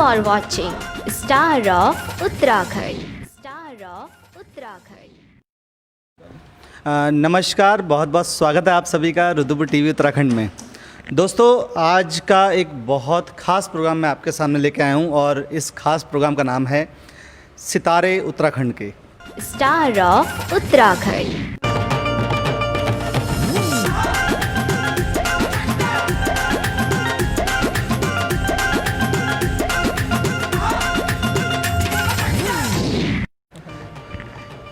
are watching Star of Uttarakhand. Star of Uttarakhand. नमस्कार, बहुत बहुत स्वागत है आप सभी का रुद्रपुर टीवी उत्तराखंड में। दोस्तों, आज का एक बहुत ख़ास प्रोग्राम मैं आपके सामने लेके आया हूँ और इस खास प्रोग्राम का नाम है सितारे उत्तराखंड के। Star of Uttarakhand.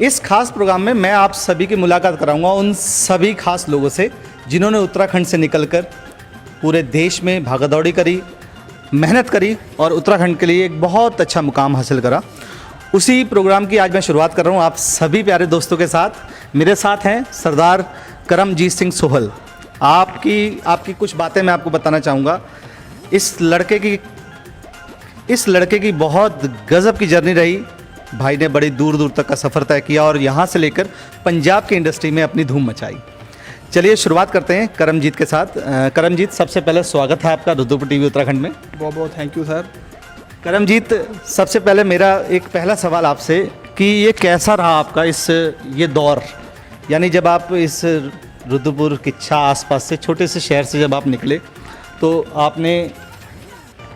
इस खास प्रोग्राम में मैं आप सभी की मुलाकात कराऊंगा उन सभी खास लोगों से जिन्होंने उत्तराखंड से निकलकर पूरे देश में भागदौड़ी करी, मेहनत करी और उत्तराखंड के लिए एक बहुत अच्छा मुकाम हासिल करा। उसी प्रोग्राम की आज मैं शुरुआत कर रहा हूं आप सभी प्यारे दोस्तों के साथ। मेरे साथ हैं सरदार करमजीत सिंह सोहल। आपकी कुछ बातें मैं आपको बताना चाहूँगा। इस लड़के की बहुत गज़ब की जर्नी रही। भाई ने बड़ी दूर दूर तक का सफ़र तय किया और यहाँ से लेकर पंजाब की इंडस्ट्री में अपनी धूम मचाई। चलिए शुरुआत करते हैं करमजीत के साथ। करमजीत, सबसे पहले स्वागत है आपका रुद्रपुर टीवी उत्तराखंड में। बहुत बहुत थैंक यू सर। करमजीत, सबसे पहले मेरा एक पहला सवाल आपसे कि ये कैसा रहा आपका ये दौर, यानी जब आप इस रुद्रपुर किच्छा आसपास से छोटे से शहर से जब आप निकले तो आपने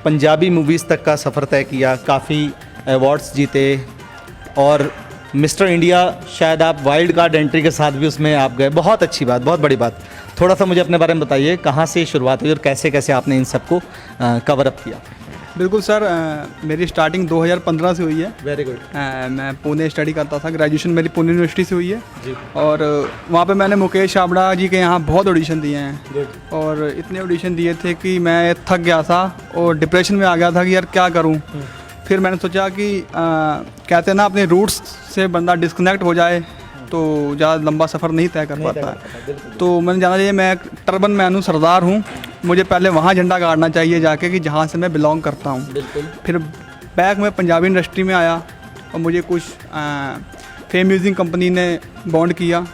पंजाबी मूवीज़ तक का सफ़र तय किया, काफ़ी अवार्ड्स जीते और मिस्टर इंडिया शायद आप वाइल्ड कार्ड एंट्री के साथ भी उसमें आप गए। बहुत अच्छी बात, बहुत बड़ी बात। थोड़ा सा मुझे अपने बारे में बताइए, कहाँ से शुरुआत हुई और कैसे कैसे आपने इन सबको कवर अप किया। बिल्कुल सर, मेरी स्टार्टिंग 2015 से हुई है। Very good. मैं पुणे स्टडी करता था, ग्रेजुएशन मेरी पुणे यूनिवर्सिटी से हुई है जी। और वहाँ पे मैंने मुकेश छाबड़ा जी के यहाँ बहुत ऑडिशन दिए हैं। गुड। और इतने ऑडिशन दिए थे कि मैं थक गया था और डिप्रेशन में आ गया था कि यार क्या करूँ। फिर मैंने सोचा कि कहते हैं ना, अपने रूट्स से बंदा डिस्कनेक्ट हो जाए तो ज़्यादा लंबा सफ़र नहीं तय कर पाता है। तो मैंने जाना चाहिए, मैं एक टर्बन मैन हूँ, सरदार हूँ, मुझे पहले वहाँ झंडा गाड़ना चाहिए जाके कि जहाँ से मैं बिलोंग करता हूँ। फिर बैक में पंजाबी इंडस्ट्री में आया और मुझे कुछ फेम म्यूजिक कंपनी ने बॉन्ड किया।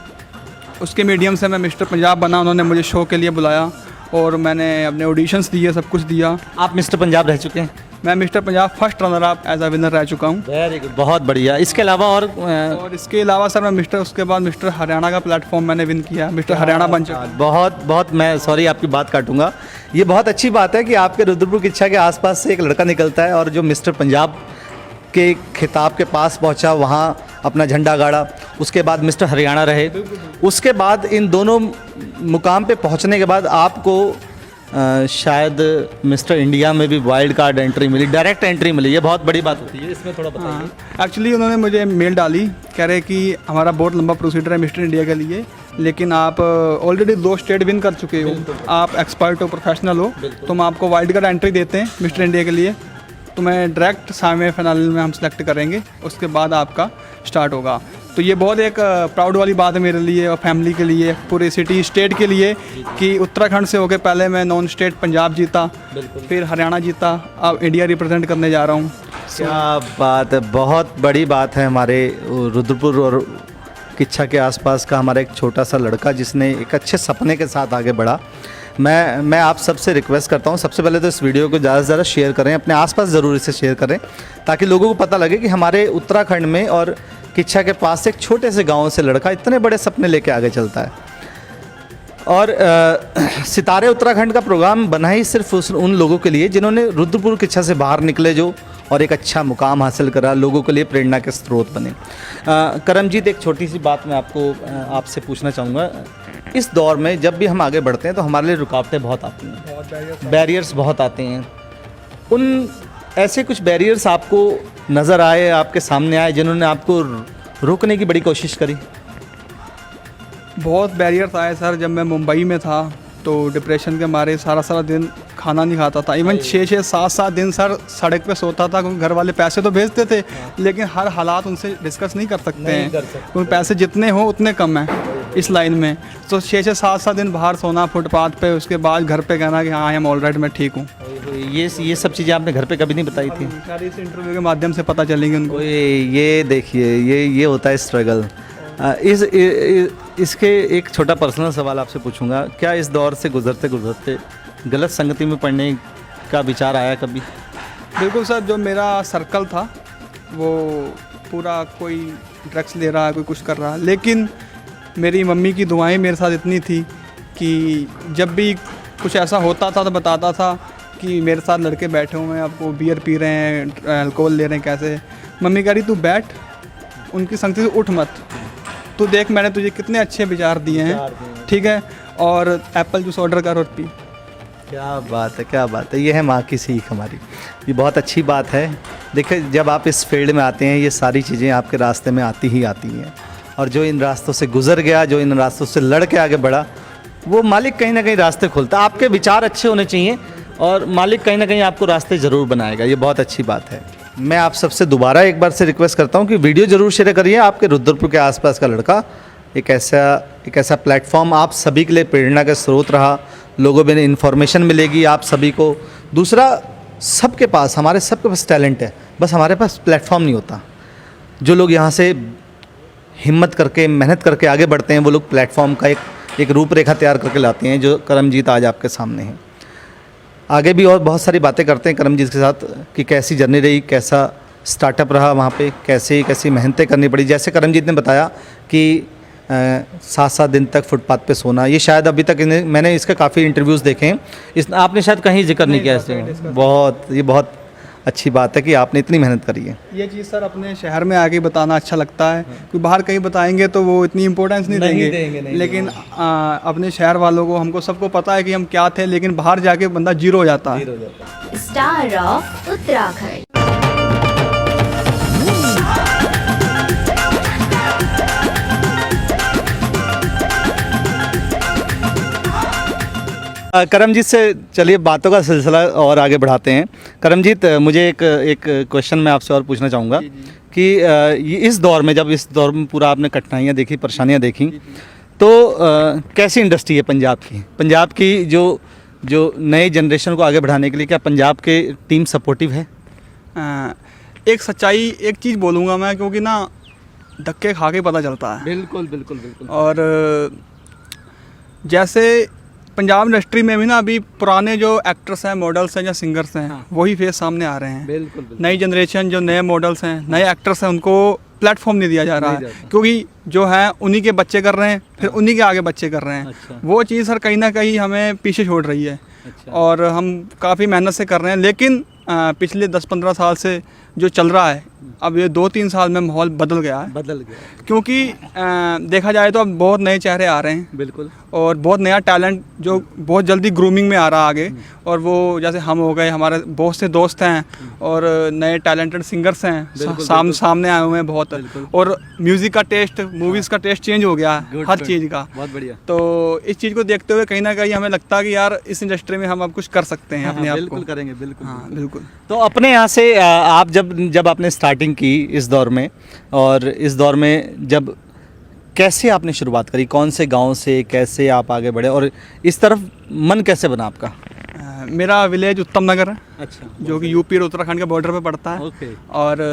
उसके मीडियम से मैं मिस्टर पंजाब बना। उन्होंने मुझे शो के लिए बुलाया और मैंने अपने ऑडिशंस दिए, सब कुछ दिया। आप मिस्टर पंजाब रह चुके हैं? मैं mister Punjab first runner up as a winner रह चुका हूँ। वेरी गुड, बहुत बढ़िया। इसके अलावा और इसके अलावा सर मैं उसके बाद मिस्टर हरियाणा का प्लेटफॉर्म मैंने विन किया, मिस्टर हरियाणा बन चुका। बहुत मैं सॉरी आपकी बात काटूंगा। ये बहुत अच्छी बात है कि आपके रुद्रपुर किच्छा के आसपास से एक लड़का निकलता है और जो मिस्टर पंजाब के खिताब के पास पहुंचा, वहाँ अपना झंडा गाड़ा। उसके बाद मिस्टर हरियाणा रहे। उसके बाद इन दोनों मुकाम पे पहुंचने के बाद आपको शायद मिस्टर इंडिया में भी वाइल्ड कार्ड एंट्री मिली, डायरेक्ट एंट्री मिली। ये बहुत बड़ी बात होती है, इसमें थोड़ा बताइए। एक्चुअली उन्होंने मुझे मेल डाली, कह रहे कि हमारा बहुत लंबा प्रोसीजर है मिस्टर इंडिया के लिए, लेकिन आप ऑलरेडी 2 स्टेट विन कर चुके हो, आप एक्सपर्ट हो, प्रोफेशनल हो, तो हम आपको वाइल्ड कार्ड एंट्री देते हैं मिस्टर इंडिया के लिए। तो मैं डायरेक्ट सेमीफाइनल में हम सेलेक्ट करेंगे, उसके बाद आपका स्टार्ट होगा। तो ये बहुत एक प्राउड वाली बात है मेरे लिए और फैमिली के लिए, पूरे सिटी स्टेट के लिए कि उत्तराखंड से होकर पहले मैं नॉन स्टेट पंजाब जीता, फिर हरियाणा जीता, अब इंडिया रिप्रेजेंट करने जा रहा हूँ। क्या बात है, बहुत बड़ी बात है। हमारे रुद्रपुर और किच्छा के आसपास का हमारा एक छोटा सा लड़का जिसने एक अच्छे सपने के साथ आगे बढ़ा। मैं आप सबसे रिक्वेस्ट करता हूँ, सबसे पहले तो इस वीडियो को ज़्यादा से ज़्यादा शेयर करें, अपने आसपास ज़रूर इसे शेयर करें ताकि लोगों को पता लगे कि हमारे उत्तराखंड में और किच्छा के पास से एक छोटे से गांव से लड़का इतने बड़े सपने लेके आगे चलता है। और सितारे उत्तराखंड का प्रोग्राम बना ही सिर्फ उन लोगों के लिए जिन्होंने रुद्रपुर किच्छा से बाहर निकले जो और एक अच्छा मुकाम हासिल करा, लोगों के लिए प्रेरणा के स्रोत बने। करमजीत, एक छोटी सी बात मैं आपसे पूछना चाहूँगा। इस दौर में जब भी हम आगे बढ़ते हैं तो हमारे लिए रुकावटें बहुत आती हैं, बैरियर्स बहुत आते हैं। उन ऐसे कुछ बैरियर्स आपको नज़र आए, आपके सामने आए, जिन्होंने आपको रोकने की बड़ी कोशिश करी? बहुत बैरियर्स आए सर। जब मैं मुंबई में था तो डिप्रेशन के मारे सारा दिन खाना नहीं खाता था। इवन 6-6, 7-7 दिन सर सड़क पे सोता था, क्योंकि घर वाले पैसे तो भेजते थे लेकिन हर हालात उनसे डिस्कस नहीं कर सकते हैं, क्योंकि पैसे जितने हो उतने कम हैं इस लाइन में। तो 6-6, 7-7 दिन बाहर सोना फुटपाथ पे, उसके बाद घर पे कहना कि हाँ आई एम ऑल राइट, मैं ठीक हूँ। ये सब चीज़ें आपने घर पे कभी नहीं बताई थी? सारी इस इंटरव्यू के माध्यम से पता चलेंगे उनको। ये देखिए, ये होता है स्ट्रगल। इसके एक छोटा पर्सनल सवाल आपसे पूछूंगा, क्या इस दौर से गुजरते गुजरते गलत संगति में पड़ने का विचार आया कभी? बिल्कुल सर, जो मेरा सर्कल था वो पूरा कोई ड्रग्स ले रहा है, कोई कुछ कर रहा है, लेकिन मेरी मम्मी की दुआएं मेरे साथ इतनी थी कि जब भी कुछ ऐसा होता था तो बताता था कि मेरे साथ लड़के बैठे हुए हैं, आपको बियर पी रहे हैं, अल्कोहल ले रहे हैं, कैसे। मम्मी कह रही तू बैठ, उनकी संगति से उठ मत, तू देख मैंने तुझे कितने अच्छे विचार दिए हैं, ठीक है, और एप्पल जूस ऑर्डर कर और पी। क्या बात है, क्या बात है। ये है माँ की सीख हमारी, ये बहुत अच्छी बात है। देखिए जब आप इस फील्ड में आते हैं ये सारी चीज़ें आपके रास्ते में आती ही आती हैं, और जो इन रास्तों से गुजर गया, जो इन रास्तों से लड़ के आगे बढ़ा, वो मालिक कहीं ना कहीं रास्ते खोलता है। आपके विचार अच्छे होने चाहिए और मालिक कहीं ना कहीं आपको रास्ते ज़रूर बनाएगा, ये बहुत अच्छी बात है। मैं आप सबसे दोबारा एक बार से रिक्वेस्ट करता हूँ कि वीडियो ज़रूर शेयर करिए। आपके रुद्रपुर के आसपास का लड़का एक ऐसा प्लेटफॉर्म आप सभी के लिए प्रेरणा का स्रोत रहा, लोगों में इन्फॉर्मेशन मिलेगी आप सभी को। दूसरा, सबके पास, हमारे सबके पास टैलेंट है, बस हमारे पास प्लेटफॉर्म नहीं होता। जो लोग यहाँ से हिम्मत करके मेहनत करके आगे बढ़ते हैं वो लोग प्लेटफॉर्म का एक रूपरेखा तैयार करके लाते हैं, जो करमजीत आज आपके सामने है। आगे भी और बहुत सारी बातें करते हैं करमजीत के साथ कि कैसी जर्नी रही, कैसा स्टार्टअप रहा वहाँ पे, कैसी मेहनतें करनी पड़ी। जैसे करमजीत ने बताया कि 7-7 दिन तक फुटपाथ पे सोना, ये शायद अभी तक मैंने इसके काफ़ी इंटरव्यूज़ देखे हैं, आपने शायद कहीं जिक्र नहीं किया इससे। बहुत अच्छी बात है कि आपने इतनी मेहनत करी है। ये चीज़ सर अपने शहर में आके बताना अच्छा लगता है, क्योंकि बाहर कहीं बताएंगे तो वो इतनी इम्पोर्टेंस नहीं देंगे, लेकिन अपने शहर वालों को, हमको सबको पता है कि हम क्या थे, लेकिन बाहर जाके बंदा जीरो हो जाता है। Star of Uttarakhand. करमजीत से चलिए बातों का सिलसिला और आगे बढ़ाते हैं। करमजीत, मुझे एक क्वेश्चन मैं आपसे और पूछना चाहूँगा कि ये इस दौर में, जब इस दौर में पूरा आपने कठिनाइयाँ देखी, परेशानियाँ देखी, तो कैसी इंडस्ट्री है पंजाब की जो नए जनरेशन को आगे बढ़ाने के लिए, क्या पंजाब के टीम सपोर्टिव है? एक सच्चाई, एक चीज़ बोलूँगा मैं, क्योंकि ना धक्के खा के पता चलता है। बिल्कुल। और जैसे पंजाब इंडस्ट्री में भी ना अभी पुराने जो एक्टर्स हैं, मॉडल्स हैं या सिंगर्स हैं, हाँ, वही फेस सामने आ रहे हैं। बिल्कुल। नई जनरेशन जो नए मॉडल्स हैं, नए एक्टर्स हैं, उनको प्लेटफॉर्म नहीं दिया जा रहा है, क्योंकि जो है उन्हीं के बच्चे कर रहे हैं, फिर उन्हीं के आगे बच्चे कर रहे हैं। अच्छा। वो चीज़ सर कहीं ना कहीं हमें पीछे छोड़ रही है। अच्छा। और हम काफ़ी मेहनत से कर रहे हैं, लेकिन पिछले 10-15 साल से जो चल रहा है, अब ये 2-3 साल में माहौल बदल गया है। क्योंकि देखा जाए तो अब बहुत नए चेहरे आ रहे हैं। बिल्कुल। और बहुत नया टैलेंट जो बहुत जल्दी ग्रूमिंग में आ रहा है आगे, और वो जैसे हम हो गए, हमारे बहुत से दोस्त हैं और नए टैलेंटेड सिंगर्स हैं सामने आए हुए हैं बहुत। और म्यूज़िक का टेस्ट, मूवीज़ का टेस्ट चेंज हो गया है, हर चीज़ का। बहुत बढ़िया। तो इस चीज़ को देखते हुए कहीं ना कहीं हमें लगता है कि यार इस इंडस्ट्री में हम अब कुछ कर सकते हैं अपने आप को। बिल्कुल करेंगे, बिल्कुल। हाँ बिल्कुल। तो अपने यहाँ से आप जब आपने स्टार्टिंग की इस दौर में, और इस दौर में जब कैसे आपने शुरुआत करी, कौन से गांव से कैसे आप आगे बढ़े, और इस तरफ मन कैसे बना आपका? मेरा विलेज उत्तम नगर है। अच्छा। जो कि यूपी और उत्तराखंड के बॉर्डर पे पड़ता है। और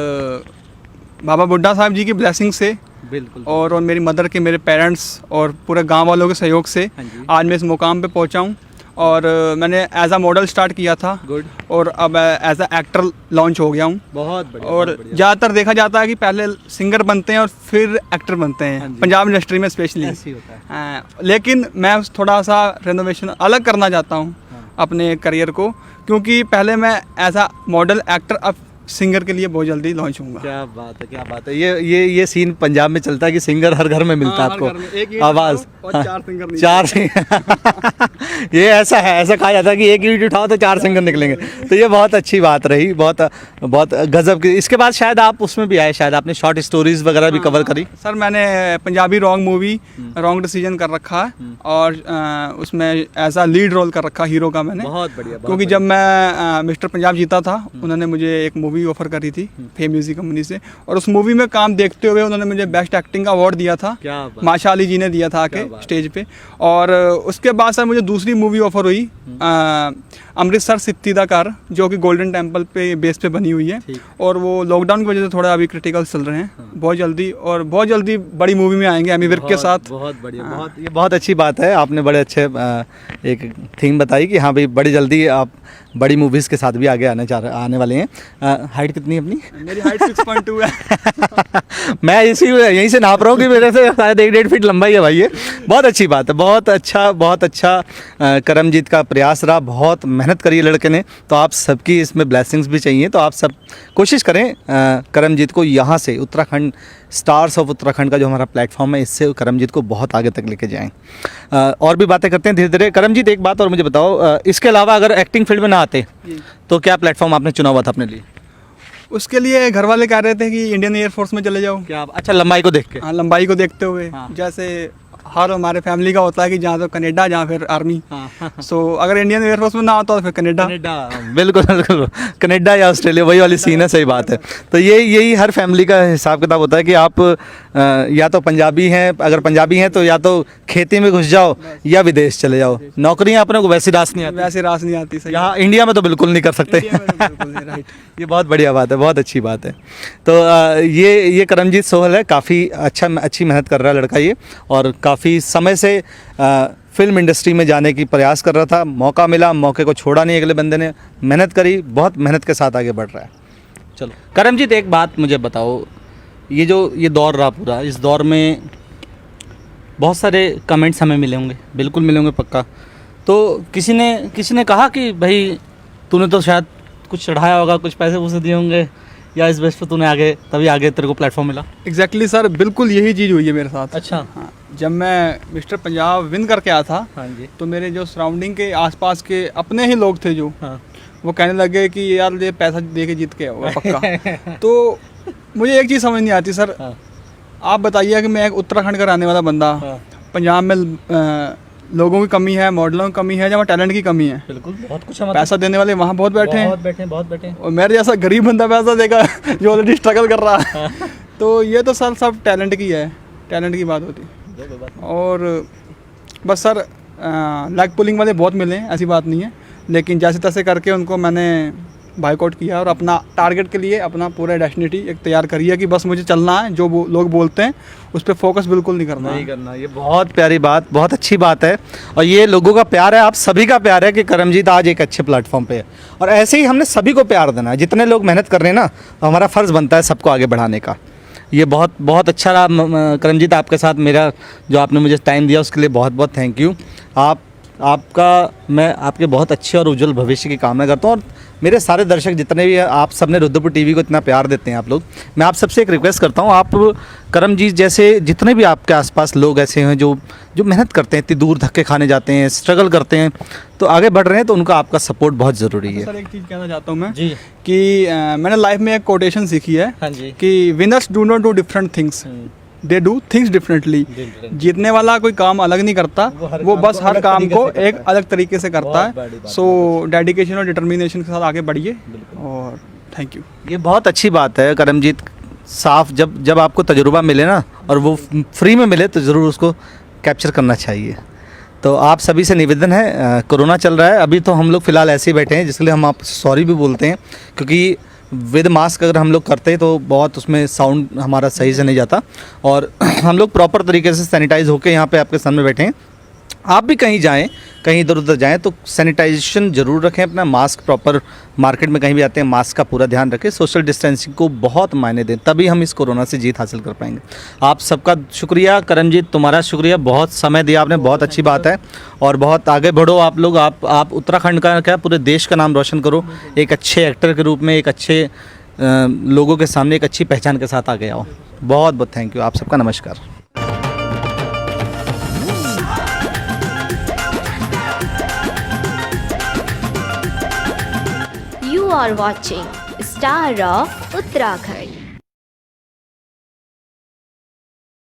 बाबा बुड्ढा साहब जी की ब्लेसिंग से, बिल्कुल, और मेरी मदर के, मेरे पेरेंट्स और पूरे गांव वालों के सहयोग से आज मैं इस मुकाम पे पहुंचा हूं। और मैंने एज अ मॉडल स्टार्ट किया था। गुड। और अब एज अ एक्टर लॉन्च हो गया हूँ। बहुत बढ़िया। और ज़्यादातर देखा जाता है कि पहले सिंगर बनते हैं और फिर एक्टर बनते हैं, पंजाब इंडस्ट्री में स्पेशली ऐसे ही होता है। लेकिन मैं थोड़ा सा रेनोवेशन अलग करना चाहता हूँ अपने करियर को, क्योंकि पहले मैं एज अ मॉडल एक्टर, अब सिंगर के लिए बहुत जल्दी लॉन्च होऊंगा। क्या बात है, क्या बात है। ये सीन पंजाब में चलता है कि सिंगर हर घर में मिलता है आपको, आवाज़ और 4 सिंगर नहीं, 4 सिंगर। ये ऐसा है, ऐसा कहा जाता है कि एक यूनिट उठाओ तो 4 सिंगर निकलेंगे। तो ये बहुत अच्छी बात रही, बहुत गजब की। इसके बाद शायद आप उसमें भी आए, शायद आपने शॉर्ट स्टोरीज वगैरह भी कवर करी। सर मैंने Punjabi wrong movie wrong decision कर रखा है, और उसमें एज अ लीड रोल कर रखा हीरो का मैंने। बहुत बढ़िया। क्योंकि जब मैं मिस्टर पंजाब जीता था, उन्होंने मुझे एक मूवी मूवी ऑफर करी थी फेम म्यूजिक कंपनी से, और उस मूवी में काम देखते हुए उन्होंने मुझे बेस्ट एक्टिंग का अवार्ड दिया था। क्या बात। माशा अली जी ने दिया था आके स्टेज पे। और उसके बाद सर मुझे दूसरी मूवी ऑफर हुई अमृतसर सिप्ती दा कार, जो कि गोल्डन टेम्पल पे बेस पे बनी हुई है, और वो लॉकडाउन की वजह से थोड़ा अभी क्रिटिकल चल रहे हैं। बहुत जल्दी बड़ी मूवी में आएंगे एमी विर्क के साथ। बहुत बढ़िया, ये बहुत अच्छी बात है। आपने बड़े अच्छे एक थीम बताई कि हाँ भाई बड़ी जल्दी आप बड़ी मूवीज़ के साथ भी आगे आने वाले हैं। हाइट कितनी है अपनी? मेरी हाइट 6.2 है। मैं यहीं से नाप रहा हूँ कि मेरे से शायद 1-1.5 फीट लंबाई है भाई। ये बहुत अच्छी बात है, बहुत अच्छा करमजीत का प्रयास रहा। बहुत मेहनत करी लड़के ने, तो आप सबकी इसमें ब्लेसिंग्स भी चाहिए। तो आप सब कोशिश करें करमजीत को यहाँ से उत्तराखंड स्टार्स ऑफ उत्तराखंड का जो हमारा प्लेटफॉर्म है, इससे करमजीत को बहुत आगे तक लेके जाएं। और भी बातें करते हैं धीरे धीरे। करमजीत एक बात और मुझे बताओ, इसके अलावा अगर एक्टिंग फील्ड में ना आते तो क्या प्लेटफॉर्म आपने चुना हुआ था अपने लिए? उसके लिए घर वाले कह रहे थे कि इंडियन एयरफोर्स में चले जाओ। क्या? अच्छा, लंबाई को देख के? हाँ, लंबाई को देखते हुए। हाँ। जैसे हर हमारे फैमिली का होता है कि जहाँ तो कनाडा, जहाँ फिर आर्मी। हाँ। सो अगर इंडियन एयरफोर्स में ना होता तो फिर कनाडा। बिल्कुल कनाडा या ऑस्ट्रेलिया, वही वाली सीन है। सही बात है। तो यही हर फैमिली का हिसाब किताब होता है कि आप या तो पंजाबी हैं, अगर पंजाबी हैं तो या तो खेती में घुस जाओ या विदेश चले जाओ। नौकरियां अपने को वैसी रास नहीं आती। सही। यहाँ इंडिया में तो बिल्कुल नहीं कर सकते। राइट। ये बहुत बढ़िया बात है, बहुत अच्छी बात है। तो ये करमजीत सोहल है, काफ़ी अच्छी मेहनत कर रहा है लड़का ये, और काफ़ी समय से फिल्म इंडस्ट्री में जाने की प्रयास कर रहा था। मौका मिला, मौके को छोड़ा नहीं। अगले बंदे ने मेहनत करी, बहुत मेहनत के साथ आगे बढ़ रहा है। चलो करमजीत, एक बात मुझे बताओ, ये दौर रहा पूरा, इस दौर में बहुत सारे कमेंट्स हमें मिले होंगे, बिल्कुल मिले होंगे पक्का। तो किसी ने कहा कि भाई तूने तो शायद कुछ चढ़ाया होगा, कुछ पैसे वैसे दिए होंगे, या इस बेस पे तूने तभी आगे तेरे को प्लेटफॉर्म मिला? एग्जैक्टली सर, बिल्कुल यही चीज़ हुई है मेरे साथ। अच्छा। हाँ, जब मैं मिस्टर पंजाब विन करके आया था, हाँ जी, तो मेरे जो सराउंडिंग के आसपास के अपने ही लोग थे जो, हाँ, वो कहने लगे कि यार ये पैसा दे के जीत के होगा पक्का। तो मुझे एक चीज़ समझ नहीं आती सर। हाँ, आप बताइए कि मैं एक उत्तराखंड का रहने वाला बंदा, हाँ, पंजाब में लोगों की कमी है, मॉडलों की कमी है, जहाँ टैलेंट की कमी है। बिल्कुल, बहुत कुछ है। पैसा देने वाले वहाँ बहुत बैठे हैं, बहुत बैठे हैं। और मेरे जैसा गरीब बंदा पैसा देगा जो ऑलरेडी स्ट्रगल कर रहा है। तो ये तो सर सब टैलेंट की है, टैलेंट की बात होती है। और बस सर लेग पुलिंग वाले बहुत मिले हैं, ऐसी बात नहीं है, लेकिन जैसे तैसे करके उनको मैंने बाइकआउट किया और अपना टारगेट के लिए अपना पूरा डेस्टिनेटी एक तैयार करी है कि बस मुझे चलना है, जो लोग बोलते हैं उस पर फोकस बिल्कुल नहीं करना। ये बहुत प्यारी बात, बहुत अच्छी बात है, और ये लोगों का प्यार है, आप सभी का प्यार है कि करमजीत आज एक अच्छे प्लेटफॉर्म पे है। और ऐसे ही हमने सभी को प्यार देना है, जितने लोग मेहनत कर रहे हैं ना, तो हमारा फ़र्ज़ बनता है सबको आगे बढ़ाने का। ये बहुत अच्छा रहा करमजीत, आपके साथ मेरा जो आपने मुझे टाइम दिया उसके लिए बहुत बहुत थैंक यू। मैं आपके बहुत अच्छे और उज्जवल भविष्य की कामना करता हूँ। और मेरे सारे दर्शक जितने भी आप सबने रुद्रपुर टीवी को इतना प्यार देते हैं आप लोग, मैं आप सबसे एक रिक्वेस्ट करता हूँ, आप करमजीत जैसे जितने भी आपके आसपास लोग ऐसे हैं जो मेहनत करते हैं, इतनी दूर धक्के खाने जाते हैं, स्ट्रगल करते हैं, तो आगे बढ़ रहे हैं, तो उनका आपका सपोर्ट बहुत ज़रूरी है। सर एक चीज़ कहना चाहता हूँ मैं जी, कि मैंने लाइफ में एक कोटेशन सीखी है। हाँ जी, कि winners do not do different things, they do things differently. जीतने वाला कोई काम अलग नहीं करता, वो बस हर काम को एक अलग तरीके से करता है। सो डेडिकेशन और डिटर्मिनेशन के साथ आगे बढ़िए, और थैंक यू। ये बहुत अच्छी बात है करमजीत साफ, जब आपको तजुर्बा मिले ना और वो फ्री में मिले तो ज़रूर उसको कैप्चर करना चाहिए। तो आप सभी से निवेदन है, कोरोना चल रहा है अभी, तो हम लोग फ़िलहाल ऐसे ही बैठे हैं, जिसके लिए हम आप सॉरी भी बोलते हैं, क्योंकि विद मास्क अगर हम लोग करते हैं तो बहुत उसमें साउंड हमारा सही से नहीं जाता, और हम लोग प्रॉपर तरीके से सैनिटाइज होकर यहाँ पे आपके सामने बैठे हैं। आप भी कहीं जाएं, कहीं इधर उधर जाएं तो सैनिटाइजेशन ज़रूर रखें अपना, मास्क प्रॉपर, मार्केट में कहीं भी आते हैं मास्क का पूरा ध्यान रखें, सोशल डिस्टेंसिंग को बहुत मायने दें, तभी हम इस कोरोना से जीत हासिल कर पाएंगे। आप सबका शुक्रिया करमजीत, तुम्हारा शुक्रिया, बहुत समय दिया आपने, बहुत अच्छी बात है, और बहुत आगे बढ़ो आप लोग। आप उत्तराखंड का क्या पूरे देश का नाम रोशन करो, एक अच्छे एक्टर के रूप में, एक अच्छे लोगों के सामने एक अच्छी पहचान के साथ आगे आओ। बहुत बहुत थैंक यू, आप सबका नमस्कार। You are watching Star of Uttarakhand.